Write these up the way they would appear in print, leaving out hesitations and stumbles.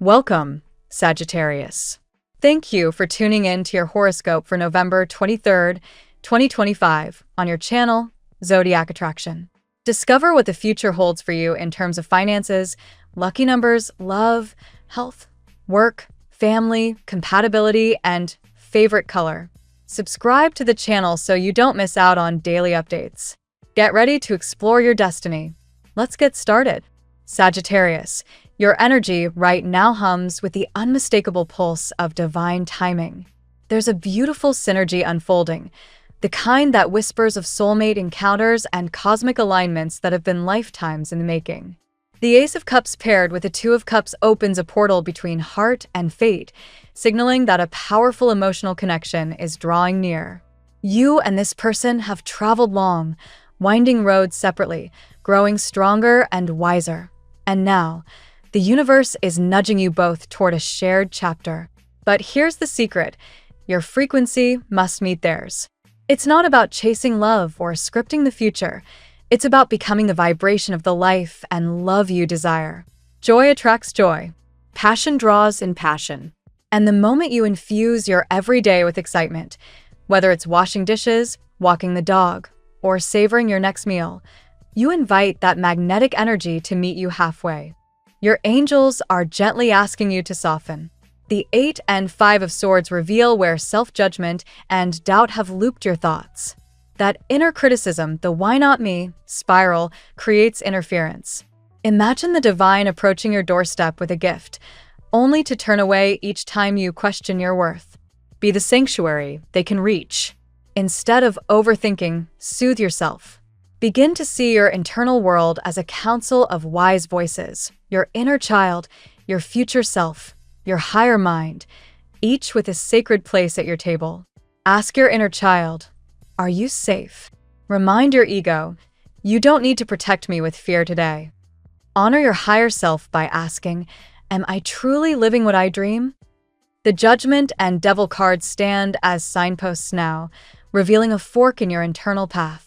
Welcome, Sagittarius. Thank you for tuning in to your horoscope for November 23rd, 2025 on your channel, Zodiac Attraction. Discover what the future holds for you in terms of finances, lucky numbers, love, health, work, family, compatibility, and favorite color. Subscribe to the channel so you don't miss out on daily updates. Get ready to explore your destiny. Let's get started. Sagittarius, your energy right now hums with the unmistakable pulse of divine timing. There's a beautiful synergy unfolding, the kind that whispers of soulmate encounters and cosmic alignments that have been lifetimes in the making. The Ace of Cups paired with the Two of Cups opens a portal between heart and fate, signaling that a powerful emotional connection is drawing near. You and this person have traveled long, winding roads separately, growing stronger and wiser. And now, the universe is nudging you both toward a shared chapter. But here's the secret: your frequency must meet theirs. It's not about chasing love or scripting the future. It's about becoming the vibration of the life and love you desire. Joy attracts joy. Passion draws in passion. And the moment you infuse your everyday with excitement, whether it's washing dishes, walking the dog, or savoring your next meal, you invite that magnetic energy to meet you halfway. Your angels are gently asking you to soften. The 8 and 5 of Swords reveal where self-judgment and doubt have looped your thoughts. That inner criticism, the "why not me" spiral, creates interference. Imagine the divine approaching your doorstep with a gift, only to turn away each time you question your worth. Be the sanctuary they can reach. Instead of overthinking, soothe yourself. Begin to see your internal world as a council of wise voices, your inner child, your future self, your higher mind, each with a sacred place at your table. Ask your inner child, "Are you safe?" Remind your ego, "You don't need to protect me with fear today." Honor your higher self by asking, "Am I truly living what I dream?" The Judgment and Devil cards stand as signposts now, revealing a fork in your internal path.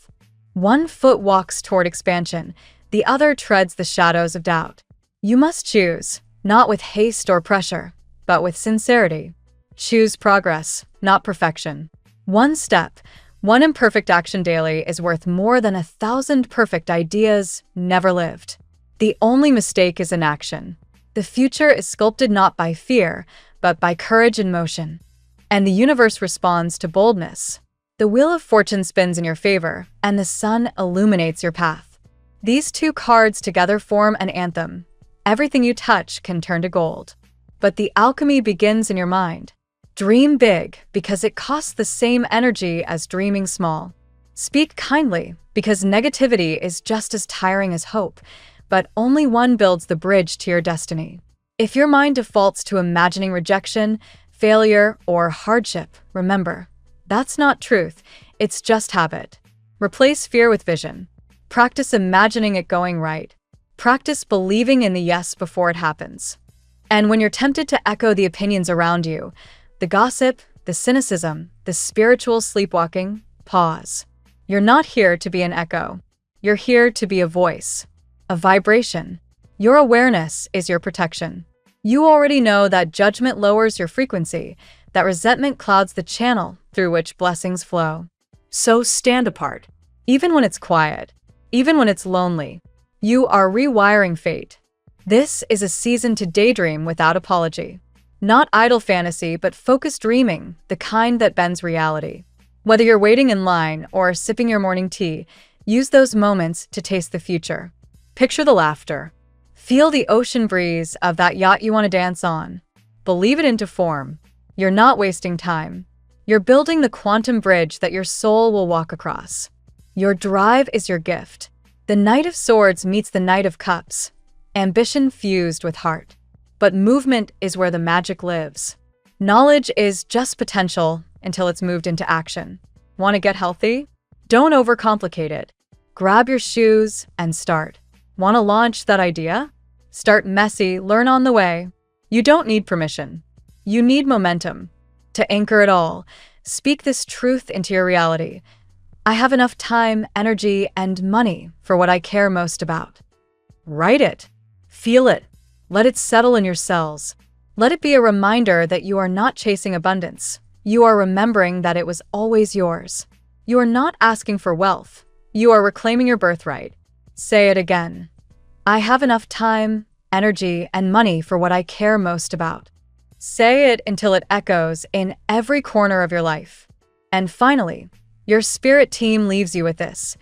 One foot walks toward expansion, the other treads the shadows of doubt. You must choose, not with haste or pressure, but with sincerity. Choose progress, not perfection. One step, one imperfect action daily is worth more than 1,000 perfect ideas never lived. The only mistake is inaction. The future is sculpted not by fear, but by courage and motion. And the universe responds to boldness. The Wheel of Fortune spins in your favor, and the sun illuminates your path. These two cards together form an anthem. Everything you touch can turn to gold. But the alchemy begins in your mind. Dream big, because it costs the same energy as dreaming small. Speak kindly, because negativity is just as tiring as hope, but only one builds the bridge to your destiny. If your mind defaults to imagining rejection, failure, or hardship, remember, that's not truth, it's just habit. Replace fear with vision. Practice imagining it going right. Practice believing in the yes before it happens. And when you're tempted to echo the opinions around you, the gossip, the cynicism, the spiritual sleepwalking, pause. You're not here to be an echo. You're here to be a voice, a vibration. Your awareness is your protection. You already know that judgment lowers your frequency, that resentment clouds the channel through which blessings flow. So stand apart. Even when it's quiet, even when it's lonely, you are rewiring fate. This is a season to daydream without apology. Not idle fantasy, but focused dreaming, the kind that bends reality. Whether you're waiting in line or sipping your morning tea, use those moments to taste the future. Picture the laughter. Feel the ocean breeze of that yacht you want to dance on. Believe it into form. You're not wasting time. You're building the quantum bridge that your soul will walk across. Your drive is your gift. The Knight of Swords meets the Knight of Cups. Ambition fused with heart. But movement is where the magic lives. Knowledge is just potential until it's moved into action. Want to get healthy? Don't overcomplicate it. Grab your shoes and start. Want to launch that idea? Start messy, learn on the way. You don't need permission. You need momentum. To anchor it all, speak this truth into your reality. I have enough time, energy, and money for what I care most about. Write it. Feel it. Let it settle in your cells. Let it be a reminder that you are not chasing abundance. You are remembering that it was always yours. You are not asking for wealth. You are reclaiming your birthright. Say it again. I have enough time, energy, and money for what I care most about. Say it until it echoes in every corner of your life. And finally, your spirit team leaves you with this.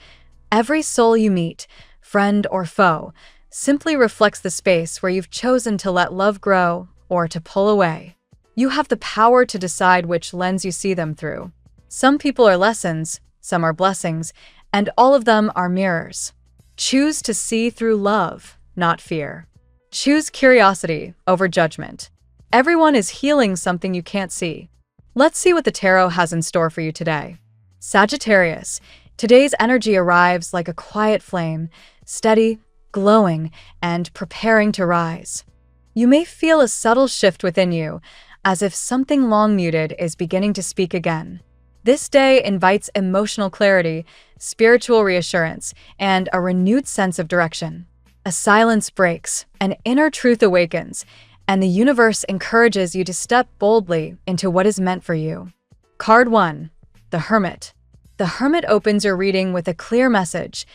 Every soul you meet, friend or foe, simply reflects the space where you've chosen to let love grow or to pull away. You have the power to decide which lens you see them through. Some people are lessons, some are blessings, and all of them are mirrors. Choose to see through love, not fear. Choose curiosity over judgment. Everyone is healing something you can't see. Let's see what the tarot has in store for you today. Sagittarius, today's energy arrives like a quiet flame, steady, glowing, and preparing to rise. You may feel a subtle shift within you, as if something long muted is beginning to speak again. This day invites emotional clarity, spiritual reassurance, and a renewed sense of direction. A silence breaks, an inner truth awakens, and the universe encourages you to step boldly into what is meant for you. Card 1. The Hermit. The Hermit opens your reading with a clear message.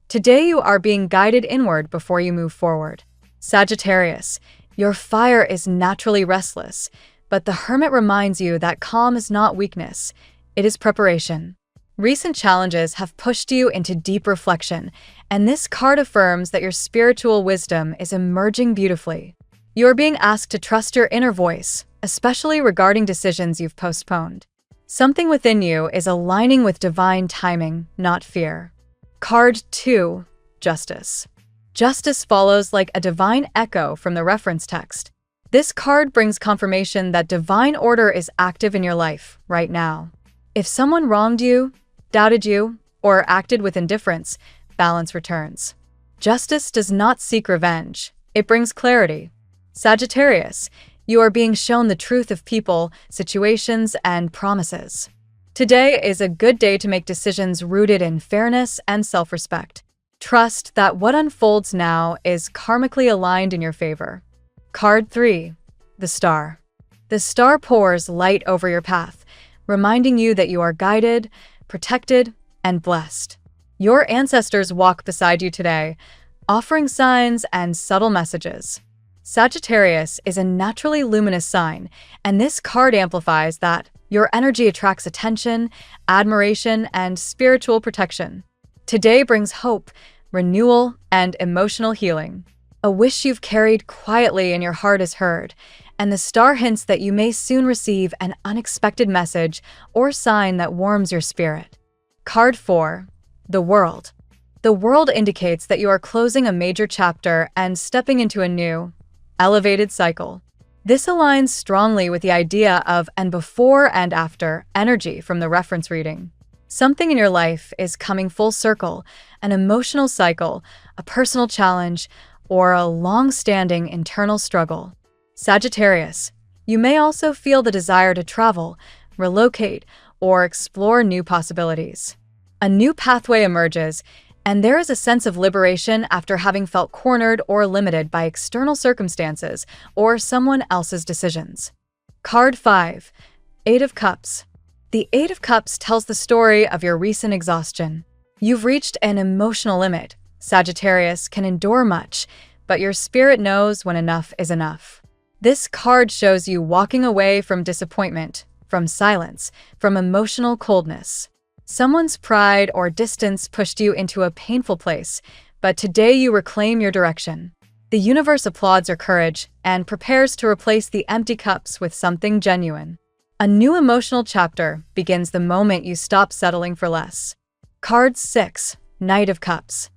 Today you are being guided inward before you move forward. Sagittarius, your fire is naturally restless, but the Hermit reminds you that calm is not weakness, it is preparation. Recent challenges have pushed you into deep reflection, and this card affirms that your spiritual wisdom is emerging beautifully. You are being asked to trust your inner voice, especially regarding decisions you've postponed. Something within you is aligning with divine timing, not fear. Card 2. Justice. Justice follows like a divine echo from the reference text. This card brings confirmation that divine order is active in your life right now. If someone wronged you, doubted you, or acted with indifference, balance returns. Justice does not seek revenge. It brings clarity. Sagittarius, you are being shown the truth of people, situations, and promises. Today is a good day to make decisions rooted in fairness and self-respect. Trust that what unfolds now is karmically aligned in your favor. Card 3. The Star. The star pours light over your path, reminding you that you are guided, protected, and blessed. Your ancestors walk beside you today, offering signs and subtle messages. Sagittarius is a naturally luminous sign, and this card amplifies that your energy attracts attention, admiration, and spiritual protection. Today brings hope, renewal, and emotional healing. A wish you've carried quietly in your heart is heard, and the star hints that you may soon receive an unexpected message or sign that warms your spirit. Card 4. The World. The World indicates that you are closing a major chapter and stepping into a new, elevated cycle. This aligns strongly with the idea of an before and after energy from the reference reading. Something in your life is coming full circle, an emotional cycle, a personal challenge, or a long-standing internal struggle. Sagittarius, you may also feel the desire to travel, relocate, or explore new possibilities. A new pathway emerges, and there is a sense of liberation after having felt cornered or limited by external circumstances or someone else's decisions. Card 5. 8 of Cups. The 8 of Cups tells the story of your recent exhaustion. You've reached an emotional limit. Sagittarius can endure much, but your spirit knows when enough is enough. This card shows you walking away from disappointment, from silence, from emotional coldness. Someone's pride or distance pushed you into a painful place, but today you reclaim your direction. The universe applauds your courage and prepares to replace the empty cups with something genuine. A new emotional chapter begins the moment you stop settling for less. Card 6. Knight of Cups.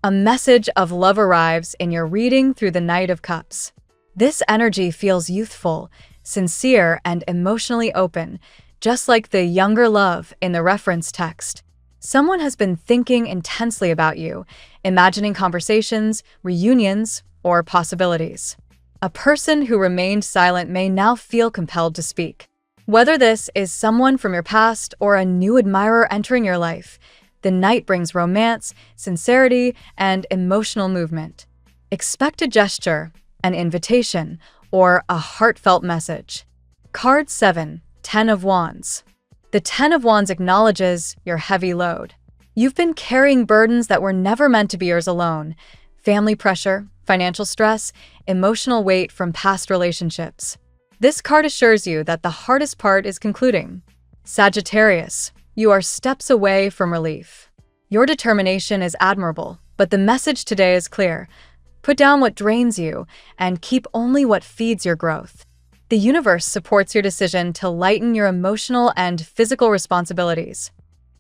A message of love arrives in your reading through the Knight of Cups. This energy feels youthful, sincere, and emotionally open, just like the younger love in the reference text. Someone has been thinking intensely about you, imagining conversations, reunions, or possibilities. A person who remained silent may now feel compelled to speak. Whether this is someone from your past or a new admirer entering your life, the Knight brings romance, sincerity, and emotional movement. Expect a gesture, an invitation, or a heartfelt message. Card 7, Ten of Wands. The Ten of Wands acknowledges your heavy load. You've been carrying burdens that were never meant to be yours alone. Family pressure, financial stress, emotional weight from past relationships. This card assures you that the hardest part is concluding. Sagittarius, you are steps away from relief. Your determination is admirable, but the message today is clear. Put down what drains you and keep only what feeds your growth. The universe supports your decision to lighten your emotional and physical responsibilities.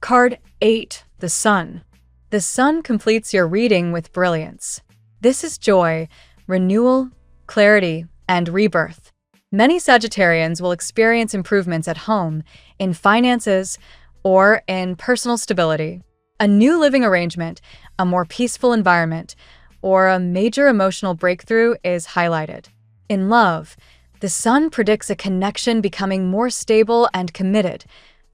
Card 8, the Sun. The Sun completes your reading with brilliance. This is joy, renewal, clarity, and rebirth. Many Sagittarians will experience improvements at home, in finances, or in personal stability. A new living arrangement, a more peaceful environment, or a major emotional breakthrough is highlighted. In love, the Sun predicts a connection becoming more stable and committed,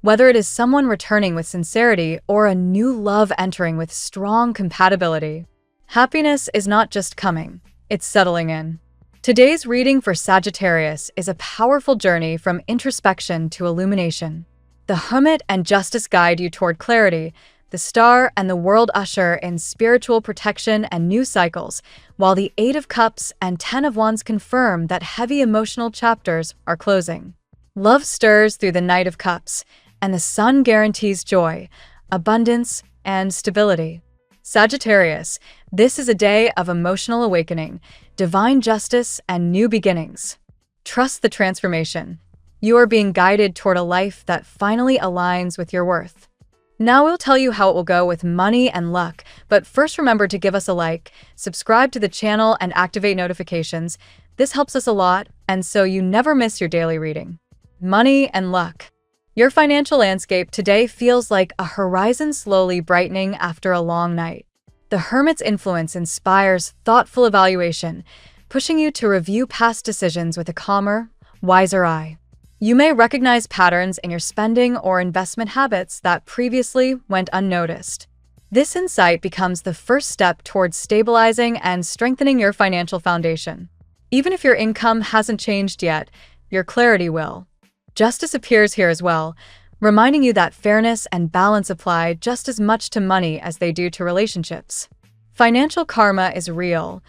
whether it is someone returning with sincerity or a new love entering with strong compatibility. Happiness is not just coming, it's settling in. Today's reading for Sagittarius is a powerful journey from introspection to illumination. The Hermit and Justice guide you toward clarity. The Star and the World usher in spiritual protection and new cycles, while the Eight of Cups and Ten of Wands confirm that heavy emotional chapters are closing. Love stirs through the Knight of Cups, and the Sun guarantees joy, abundance, and stability. Sagittarius, this is a day of emotional awakening, divine justice, and new beginnings. Trust the transformation. You are being guided toward a life that finally aligns with your worth. Now we'll tell you how it will go with money and luck, but first remember to give us a like, subscribe to the channel, and activate notifications. This helps us a lot, and so you never miss your daily reading. Money and luck. Your financial landscape today feels like a horizon slowly brightening after a long night. The Hermit's influence inspires thoughtful evaluation, pushing you to review past decisions with a calmer, wiser eye. You may recognize patterns in your spending or investment habits that previously went unnoticed. This insight becomes the first step towards stabilizing and strengthening your financial foundation. Even if your income hasn't changed yet, your clarity will. Justice appears here as well, reminding you that fairness and balance apply just as much to money as they do to relationships. Financial karma is real,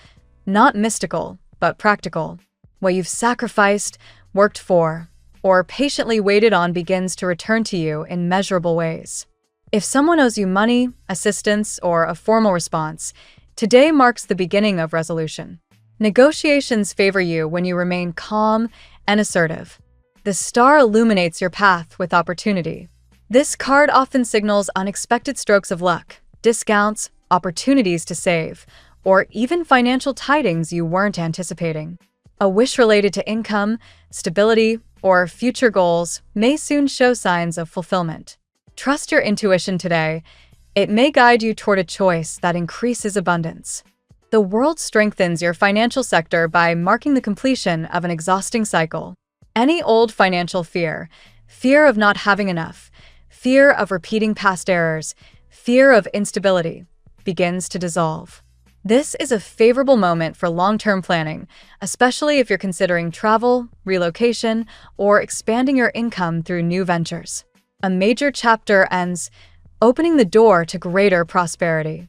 not mystical, but practical. What you've sacrificed, worked for, or patiently waited on begins to return to you in measurable ways. If someone owes you money, assistance, or a formal response, today marks the beginning of resolution. Negotiations favor you when you remain calm and assertive. The Star illuminates your path with opportunity. This card often signals unexpected strokes of luck, discounts, opportunities to save, or even financial tidings you weren't anticipating. A wish related to income, stability, or future goals may soon show signs of fulfillment. Trust your intuition today. It may guide you toward a choice that increases abundance. The world strengthens your financial sector by marking the completion of an exhausting cycle. Any old financial fear, fear of not having enough, fear of repeating past errors, fear of instability, begins to dissolve. This is a favorable moment for long-term planning, especially if you're considering travel, relocation, or expanding your income through new ventures. A major chapter ends, opening the door to greater prosperity.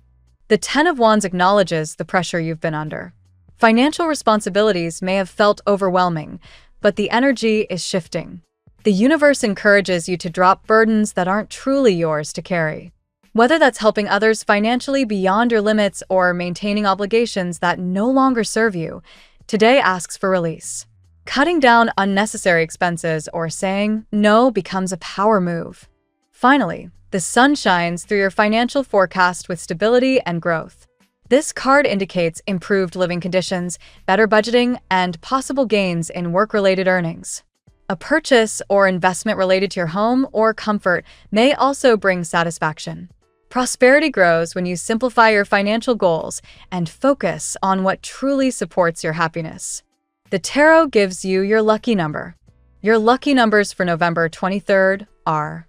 The Ten of Wands acknowledges the pressure you've been under. Financial responsibilities may have felt overwhelming, but the energy is shifting. The universe encourages you to drop burdens that aren't truly yours to carry. Whether that's helping others financially beyond your limits or maintaining obligations that no longer serve you, today asks for release. Cutting down unnecessary expenses or saying no becomes a power move. Finally, the Sun shines through your financial forecast with stability and growth. This card indicates improved living conditions, better budgeting, and possible gains in work-related earnings. A purchase or investment related to your home or comfort may also bring satisfaction. Prosperity grows when you simplify your financial goals and focus on what truly supports your happiness. The tarot gives you your lucky number. Your lucky numbers for November 23rd are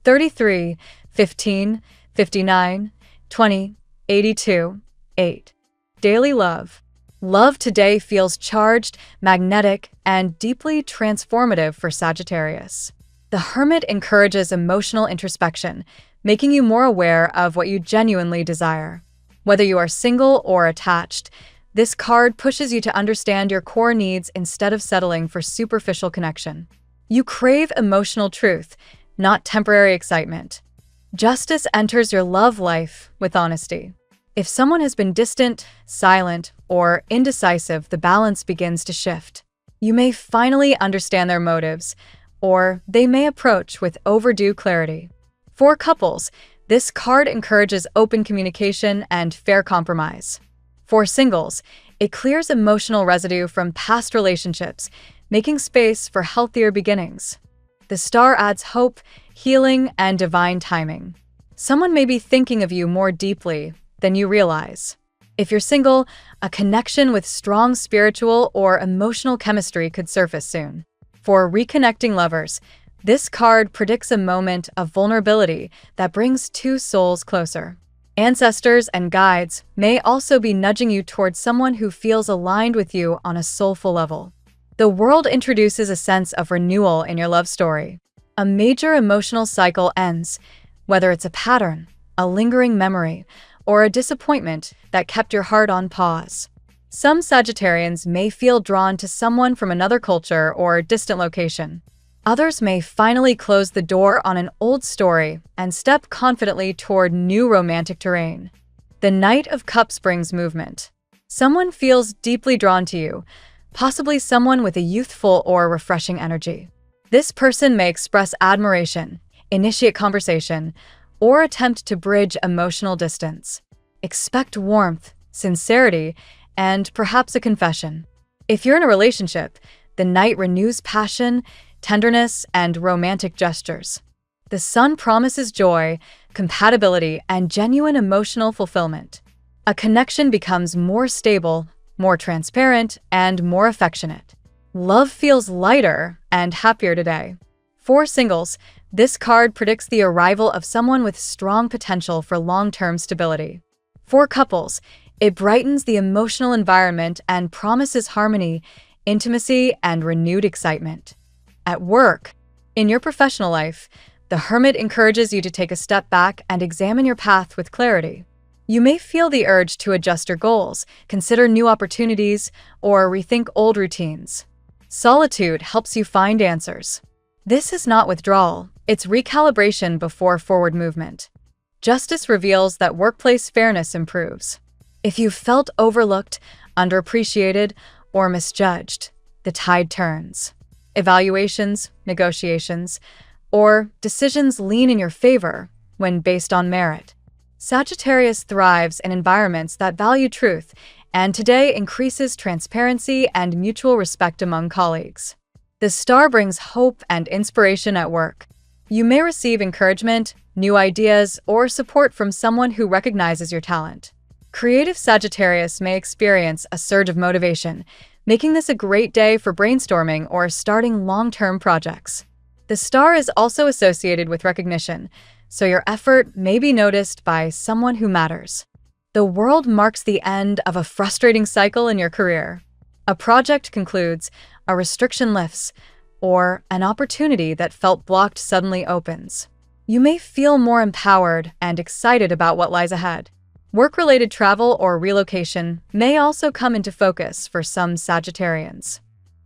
33, 15, 59, 20, 82, 8. Daily love. Love today feels charged, magnetic, and deeply transformative for Sagittarius. The Hermit encourages emotional introspection, making you more aware of what you genuinely desire. Whether you are single or attached, this card pushes you to understand your core needs instead of settling for superficial connection. You crave emotional truth, not temporary excitement. Justice enters your love life with honesty. If someone has been distant, silent, or indecisive, the balance begins to shift. You may finally understand their motives, or they may approach with overdue clarity. For couples, this card encourages open communication and fair compromise. For singles, it clears emotional residue from past relationships, making space for healthier beginnings. The star adds hope, healing, and divine timing. Someone may be thinking of you more deeply than you realize. If you're single, a connection with strong spiritual or emotional chemistry could surface soon. For reconnecting lovers, this card predicts a moment of vulnerability that brings two souls closer. Ancestors and guides may also be nudging you towards someone who feels aligned with you on a soulful level. The world introduces a sense of renewal in your love story. A major emotional cycle ends, whether it's a pattern, a lingering memory, or a disappointment that kept your heart on pause. Some Sagittarians may feel drawn to someone from another culture or distant location. Others may finally close the door on an old story and step confidently toward new romantic terrain. The Knight of Cups brings movement. Someone feels deeply drawn to you, possibly someone with a youthful or refreshing energy. This person may express admiration, initiate conversation, or attempt to bridge emotional distance. Expect warmth, sincerity, and perhaps a confession. If you're in a relationship, the Knight renews passion, tenderness, and romantic gestures. The Sun promises joy, compatibility, and genuine emotional fulfillment. A connection becomes more stable, more transparent, and more affectionate. Love feels lighter and happier today. For singles, this card predicts the arrival of someone with strong potential for long-term stability. For couples, it brightens the emotional environment and promises harmony, intimacy, and renewed excitement. At work, in your professional life, the Hermit encourages you to take a step back and examine your path with clarity. You may feel the urge to adjust your goals, consider new opportunities, or rethink old routines. Solitude helps you find answers. This is not withdrawal, it's recalibration before forward movement. Justice reveals that workplace fairness improves. If you felt overlooked, underappreciated, or misjudged, the tide turns. Evaluations, negotiations, or decisions lean in your favor when based on merit. Sagittarius thrives in environments that value truth, and today increases transparency and mutual respect among colleagues. The star brings hope and inspiration at work. You may receive encouragement, new ideas, or support from someone who recognizes your talent. Creative Sagittarius may experience a surge of motivation, making this a great day for brainstorming or starting long-term projects. The star is also associated with recognition, so your effort may be noticed by someone who matters. The world marks the end of a frustrating cycle in your career. A project concludes, a restriction lifts, or an opportunity that felt blocked suddenly opens. You may feel more empowered and excited about what lies ahead. Work-related travel or relocation may also come into focus for some Sagittarians.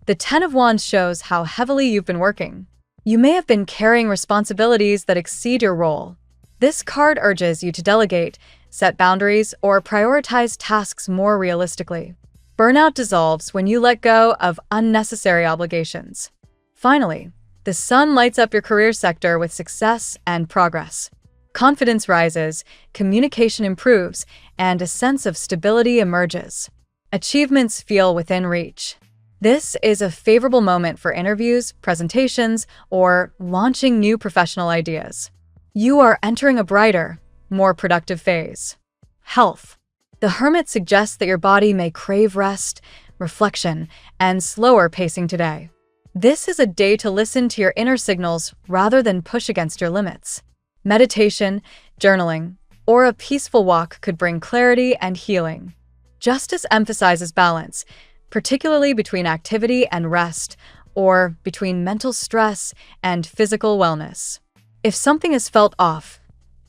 The Ten of Wands shows how heavily you've been working. You may have been carrying responsibilities that exceed your role. This card urges you to delegate, set boundaries, or prioritize tasks more realistically. Burnout dissolves when you let go of unnecessary obligations. Finally, the Sun lights up your career sector with success and progress. Confidence rises, communication improves, and a sense of stability emerges. Achievements feel within reach. This is a favorable moment for interviews, presentations, or launching new professional ideas. You are entering a brighter, more productive phase. Health. The Hermit suggests that your body may crave rest, reflection, and slower pacing today. This is a day to listen to your inner signals rather than push against your limits. Meditation, journaling, or a peaceful walk could bring clarity and healing. Justice emphasizes balance, particularly between activity and rest, or between mental stress and physical wellness. If something is felt off,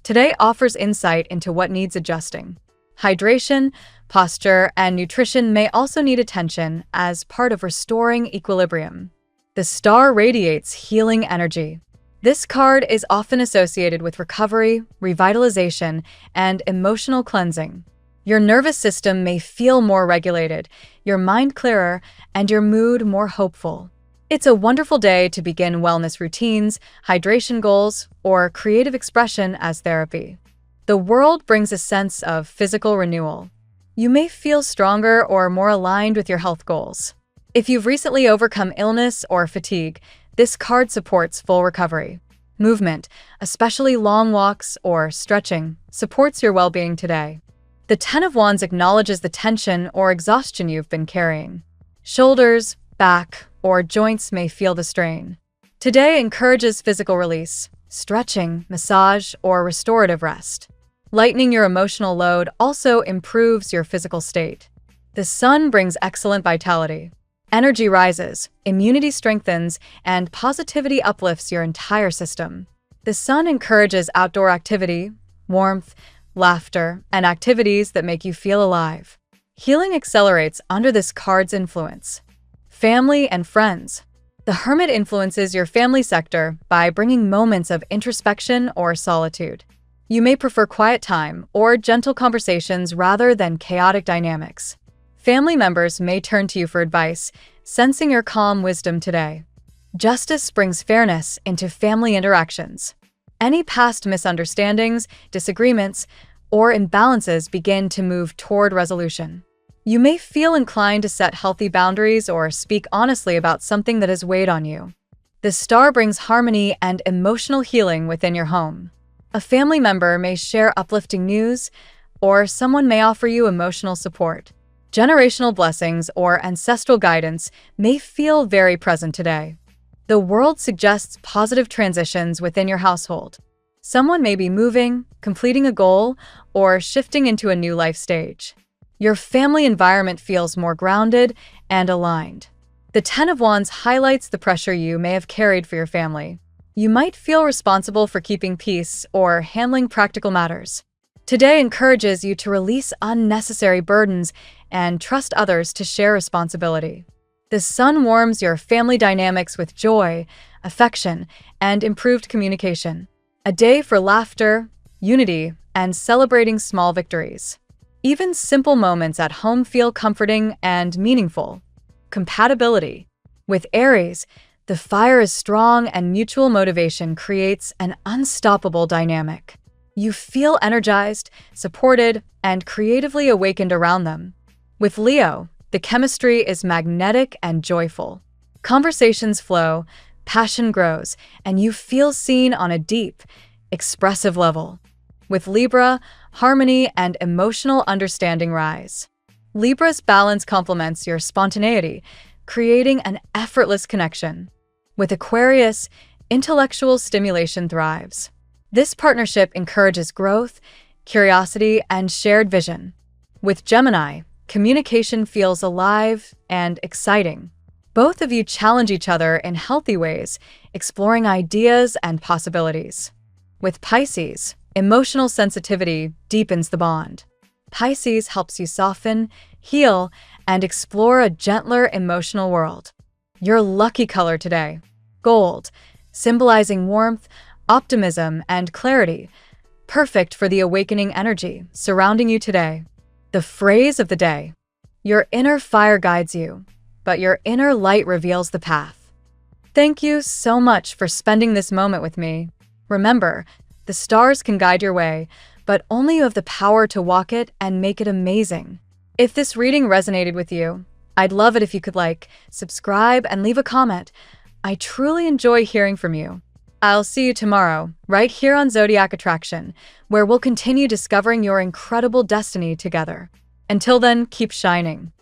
today offers insight into what needs adjusting. Hydration, posture, and nutrition may also need attention as part of restoring equilibrium. The star radiates healing energy. This card is often associated with recovery, revitalization, and emotional cleansing. Your nervous system may feel more regulated, your mind clearer, and your mood more hopeful. It's a wonderful day to begin wellness routines, hydration goals, or creative expression as therapy. The world brings a sense of physical renewal. You may feel stronger or more aligned with your health goals. If you've recently overcome illness or fatigue, this card supports full recovery. Movement, especially long walks or stretching, supports your well-being today. The Ten of Wands acknowledges the tension or exhaustion you've been carrying. Shoulders, back, or joints may feel the strain. Today encourages physical release, stretching, massage, or restorative rest. Lightening your emotional load also improves your physical state. The sun brings excellent vitality. Energy rises, immunity strengthens, and positivity uplifts your entire system. The sun encourages outdoor activity, warmth, laughter, and activities that make you feel alive. Healing accelerates under this card's influence. Family and friends. The Hermit influences your family sector by bringing moments of introspection or solitude. You may prefer quiet time or gentle conversations rather than chaotic dynamics. Family members may turn to you for advice, sensing your calm wisdom today. Justice brings fairness into family interactions. Any past misunderstandings, disagreements, or imbalances begin to move toward resolution. You may feel inclined to set healthy boundaries or speak honestly about something that has weighed on you. The star brings harmony and emotional healing within your home. A family member may share uplifting news, or someone may offer you emotional support. Generational blessings or ancestral guidance may feel very present today. The world suggests positive transitions within your household. Someone may be moving, completing a goal, or shifting into a new life stage. Your family environment feels more grounded and aligned. The Ten of Wands highlights the pressure you may have carried for your family. You might feel responsible for keeping peace or handling practical matters. Today encourages you to release unnecessary burdens and trust others to share responsibility. The sun warms your family dynamics with joy, affection, and improved communication. A day for laughter, unity, and celebrating small victories. Even simple moments at home feel comforting and meaningful. Compatibility. With Aries, the fire is strong and mutual motivation creates an unstoppable dynamic. You feel energized, supported, and creatively awakened around them. With Leo, the chemistry is magnetic and joyful. Conversations flow, passion grows, and you feel seen on a deep, expressive level. With Libra, harmony and emotional understanding rise. Libra's balance complements your spontaneity, creating an effortless connection. With Aquarius, intellectual stimulation thrives. This partnership encourages growth, curiosity, and shared vision. With Gemini, communication feels alive and exciting. Both of you challenge each other in healthy ways, exploring ideas and possibilities. With Pisces, emotional sensitivity deepens the bond. Pisces helps you soften, heal, and explore a gentler emotional world. Your lucky color today: gold, symbolizing warmth, optimism, and clarity, perfect for the awakening energy surrounding you today. The phrase of the day: your inner fire guides you, but your inner light reveals the path. Thank you so much for spending this moment with me. Remember, the stars can guide your way, but only you have the power to walk it and make it amazing. If this reading resonated with you, I'd love it if you could like, subscribe, and leave a comment. I truly enjoy hearing from you. I'll see you tomorrow, right here on Zodiac Attraction, where we'll continue discovering your incredible destiny together. Until then, keep shining.